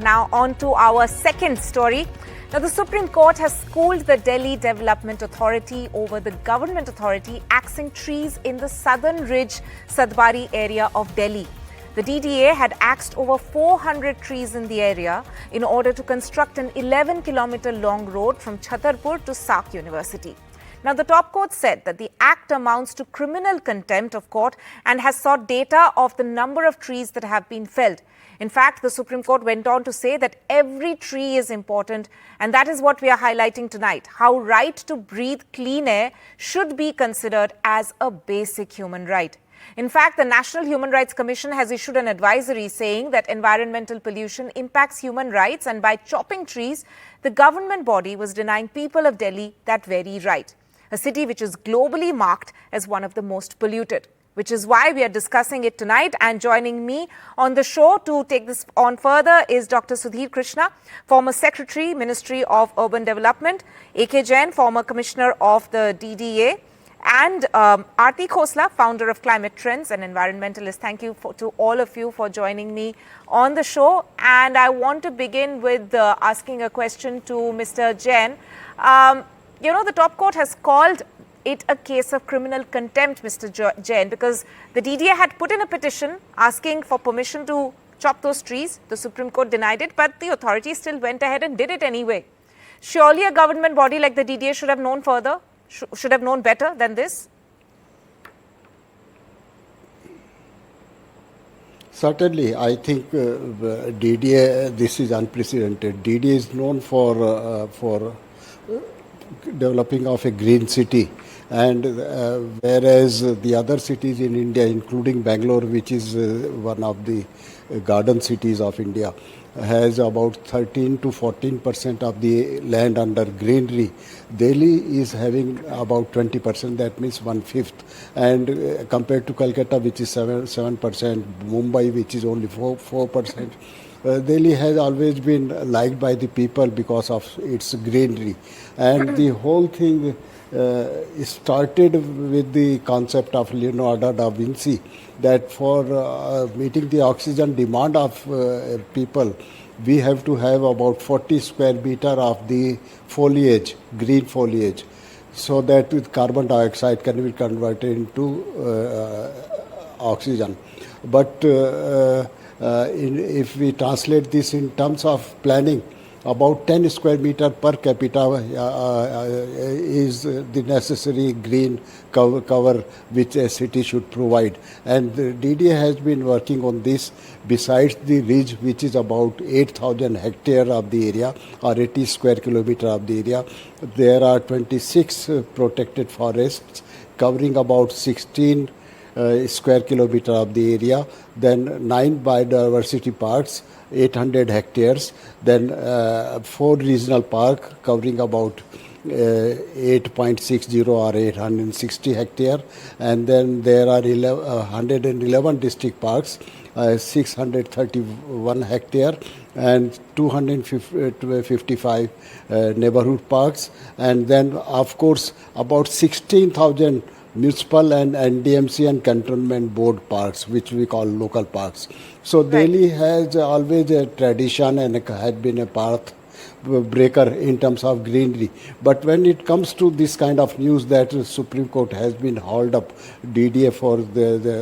Now on to our second story. Now the Supreme Court has schooled the Delhi Development Authority over the government authority axing trees in the southern ridge Satbari area of Delhi. The DDA had axed over 400 trees in the area in order to construct an 11-kilometer long road from Chhatarpur to Salk University. Now, the top court said that the act amounts to criminal contempt of court and has sought data of the number of trees that have been felled. In fact, the Supreme Court went on to say that every tree is important, and that is what we are highlighting tonight, how right to breathe clean air should be considered as a basic human right. In fact, the National Human Rights Commission has issued an advisory saying that environmental pollution impacts human rights, and by chopping trees, the government body was denying people of Delhi that very right, a city which is globally marked as one of the most polluted, which is why we are discussing it tonight. And joining me on the show to take this on further is Dr. Sudhir Krishna, former Secretary, Ministry of Urban Development, A.K. Jain, former Commissioner of the DDA, and Aarti Khosla, founder of Climate Trends and environmentalist. Thank you to all of you for joining me on the show. And I want to begin with asking a question to Mr. Jain. The top court has called it a case of criminal contempt, Mr. Jain, because the DDA had put in a petition asking for permission to chop those trees. The Supreme Court denied it, but the authorities still went ahead and did it anyway. Surely a government body like the DDA should have known further, should have known better than this? Certainly, I think DDA, this is unprecedented. DDA is known for developing of a green city, and whereas the other cities in India, including Bangalore, which is one of the garden cities of India, has about 13 to 14% of the land under greenery. Delhi is having about 20%, that means 1/5. And compared to Calcutta, which is 7%, Mumbai, which is only 4%, Delhi has always been liked by the people because of its greenery. And the whole thing started with the concept of Leonardo da Vinci, that for meeting the oxygen demand of people, we have to have about 40 square meter of the foliage, green foliage, so that with carbon dioxide can be converted into oxygen. But if we translate this in terms of planning, about 10 square meter per capita is the necessary green cover which a city should provide. And the DDA has been working on this. Besides the ridge, which is about 8,000 hectare of the area or 80 square kilometer of the area, there are 26 protected forests covering about 16 square kilometer of the area, then 9 biodiversity parks, 800 hectares, then 4 regional park covering about 8.60 or 860 hectare, and then there are 111 district parks, 631 hectare, and 255 neighborhood parks, and then of course about 16,000 municipal and NDMC and cantonment board parks, which we call local parks. So right. Delhi has always a tradition and had been a path breaker in terms of greenery. But when it comes to this kind of news that the Supreme Court has been hauled up DDA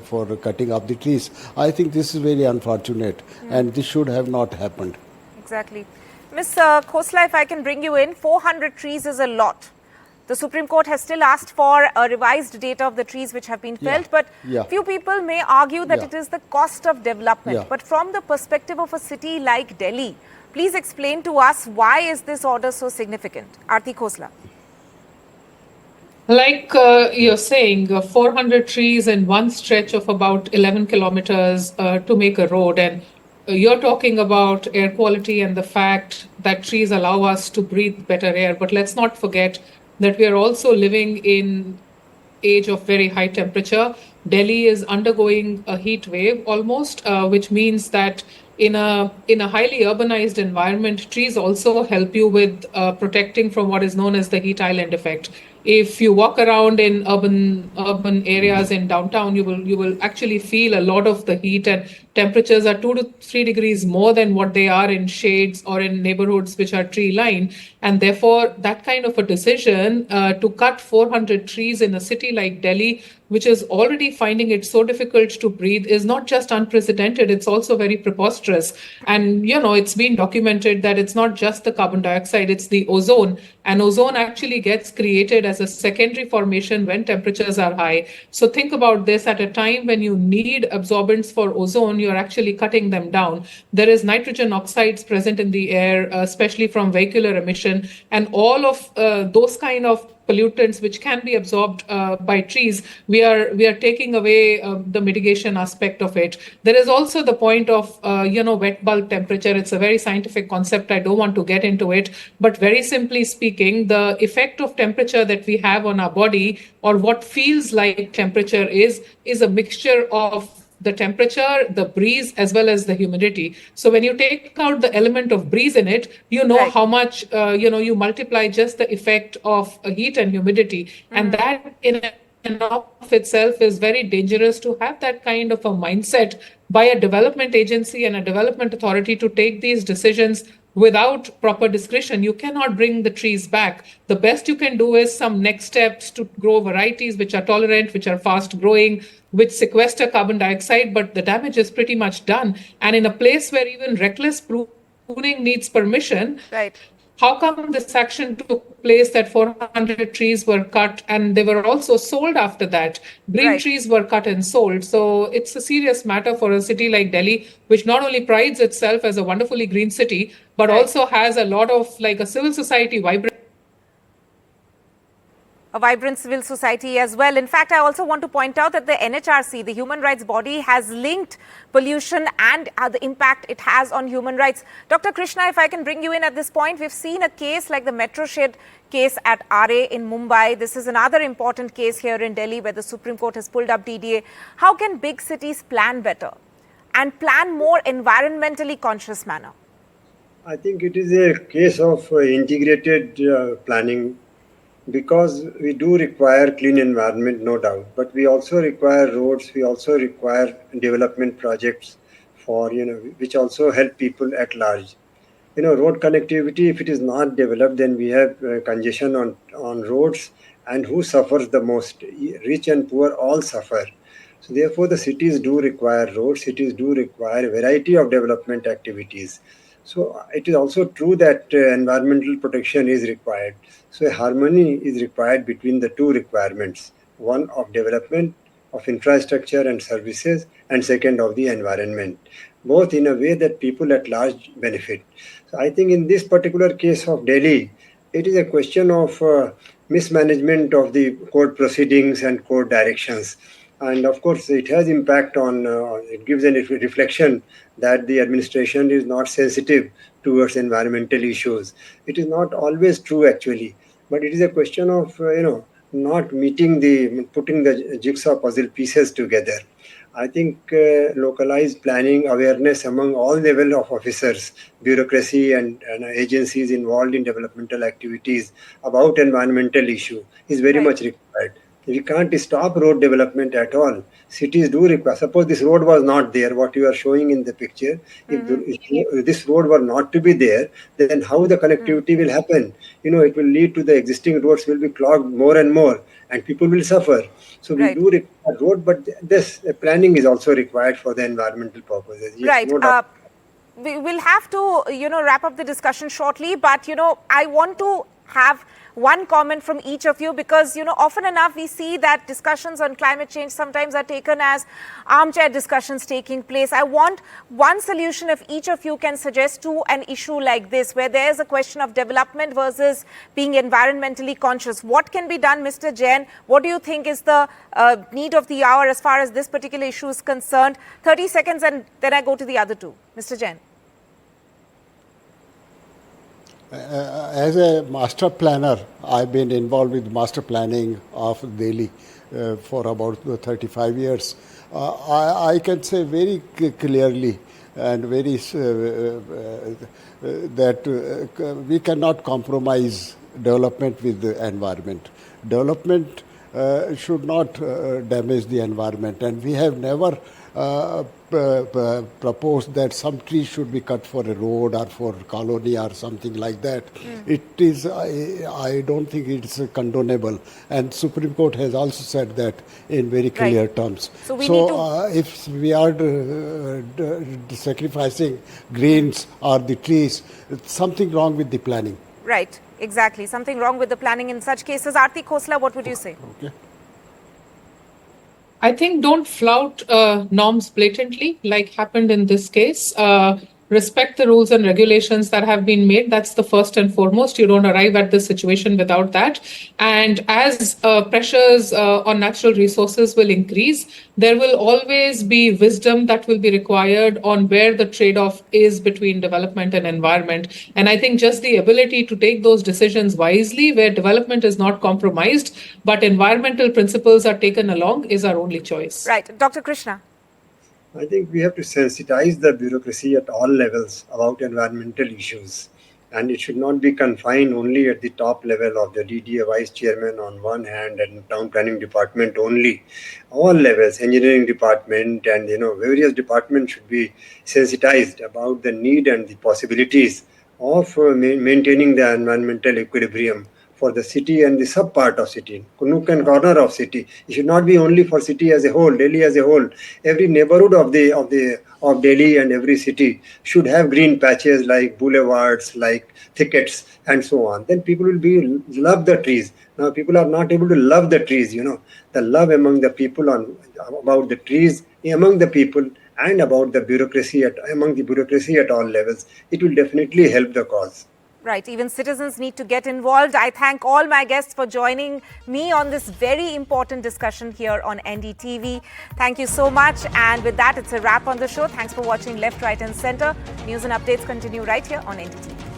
for cutting of the trees, I think this is very unfortunate, and this should have not happened. Exactly. Ms. Khosla, if I can bring you in, 400 trees is a lot. The Supreme Court has still asked for a revised data of the trees which have been felled, but few people may argue that it is the cost of development. But from the perspective of a city like Delhi, please explain to us, why is this order so significant? Aarti Khosla. Like you're saying, 400 trees in one stretch of about 11 kilometers to make a road. And you're talking about air quality and the fact that trees allow us to breathe better air. But let's not forget that we are also living in age of very high temperature. Delhi is undergoing a heat wave almost, which means that in a highly urbanized environment, trees also help you with protecting from what is known as the heat island effect. if you walk around in urban areas in downtown, you will actually feel a lot of the heat, and temperatures are 2 to 3 degrees more than what they are in shades or in neighborhoods which are tree lined. And therefore, that kind of a decision to cut 400 trees in a city like Delhi, which is already finding it so difficult to breathe, is not just unprecedented, it's also very preposterous. And, it's been documented that it's not just the carbon dioxide, it's the ozone. And ozone actually gets created as a secondary formation when temperatures are high. So think about this: at a time when you need absorbents for ozone, you're actually cutting them down. There is nitrogen oxides present in the air, especially from vehicular emission, and all of those kind of pollutants which can be absorbed by trees, we are taking away the mitigation aspect of it. There is also the point of wet bulb temperature. It's a very scientific concept. I don't want to get into it, but very simply speaking, the effect of temperature that we have on our body, or what feels like temperature, is a mixture of the temperature, the breeze, as well as the humidity. So when you take out the element of breeze in it, Right. how much, you multiply just the effect of heat and humidity. And that in and of itself is very dangerous, to have that kind of a mindset by a development agency and a development authority to take these decisions without proper discretion. You cannot bring the trees back. The best you can do is some next steps to grow varieties which are tolerant, which are fast growing, which sequester carbon dioxide, but the damage is pretty much done. And in a place where even reckless pruning needs permission, Right. how come this action took place that 400 trees were cut and they were also sold after that? Green Right. trees were cut and sold. So it's a serious matter for a city like Delhi, which not only prides itself as a wonderfully green city, but Right. also has a lot of, like, a civil society vibrant. A vibrant civil society as well. In fact, I also want to point out that the NHRC, the human rights body, has linked pollution and the impact it has on human rights. Dr. Krishna, if I can bring you in at this point, we've seen a case like the metro shed case at RA in Mumbai. This is another important case here in Delhi where the Supreme Court has pulled up DDA. How can big cities plan better and plan more environmentally conscious manner? I think it is a case of integrated planning, because we do require clean environment, no doubt, but we also require roads, we also require development projects for, which also help people at large. Road connectivity, if it is not developed, then we have congestion on roads, and who suffers the most? Rich and poor all suffer. So therefore, the cities do require roads, cities do require a variety of development activities. So it is also true that environmental protection is required. So a harmony is required between the two requirements, one of development of infrastructure and services, and second of the environment, both in a way that people at large benefit. So I think in this particular case of Delhi, it is a question of mismanagement of the court proceedings and court directions. And of course, it has impact on, it gives a reflection that the administration is not sensitive towards environmental issues. It is not always true, actually, but it is a question of, not putting the jigsaw puzzle pieces together. I think localized planning, awareness among all level of officers, bureaucracy and agencies involved in developmental activities about environmental issue is very much required. We can't stop road development at all. Cities do require. Suppose this road was not there, what you are showing in the picture, if this road were not to be there, then how the connectivity will happen? It will lead to the existing roads will be clogged more and more, and people will suffer. So we do require road, but this planning is also required for the environmental purposes. Yes, Right. no doubt. We will have to, wrap up the discussion shortly, but, I want to have one comment from each of you, because, often enough we see that discussions on climate change sometimes are taken as armchair discussions taking place. I want one solution if each of you can suggest to an issue like this, where there is a question of development versus being environmentally conscious. What can be done, Mr. Jain? What do you think is the need of the hour as far as this particular issue is concerned? 30 seconds and then I go to the other two. Mr. Jain. As a master planner, I've been involved with master planning of Delhi for about 35 years. I can say very clearly and very that we cannot compromise development with the environment. Development should not damage the environment, and we have never proposed that some trees should be cut for a road or for colony or something like that. It is, I don't think it's condonable, and Supreme Court has also said that in very clear terms. So we need to... if we are sacrificing greens or the trees, something wrong with the planning. Right, exactly. Something wrong with the planning in such cases. Aarti Khosla, what would you say? Okay. I think don't flout norms blatantly, like happened in this case. Respect the rules and regulations that have been made. That's the first and foremost. You don't arrive at this situation without that. And as pressures on natural resources will increase, there will always be wisdom that will be required on where the trade-off is between development and environment. And I think just the ability to take those decisions wisely, where development is not compromised, but environmental principles are taken along, is our only choice. Right. Dr. Krishna. I think we have to sensitize the bureaucracy at all levels about environmental issues. And it should not be confined only at the top level of the DDA vice chairman on one hand and town planning department only. All levels, engineering department and various departments should be sensitized about the need and the possibilities of maintaining the environmental equilibrium for the city and the sub part of city, nook and corner of city. It should not be only for city as a whole, Delhi as a whole. Every neighborhood of Delhi and every city should have green patches like boulevards, like thickets, and so on. Then people will love the trees. Now people are not able to love the trees. The love among the people about the trees among the people and about the bureaucracy among the bureaucracy at all levels. It will definitely help the cause. Right, even citizens need to get involved. I thank all my guests for joining me on this very important discussion here on NDTV. Thank you so much. And with that, it's a wrap on the show. Thanks for watching Left, Right and Center. News and updates continue right here on NDTV.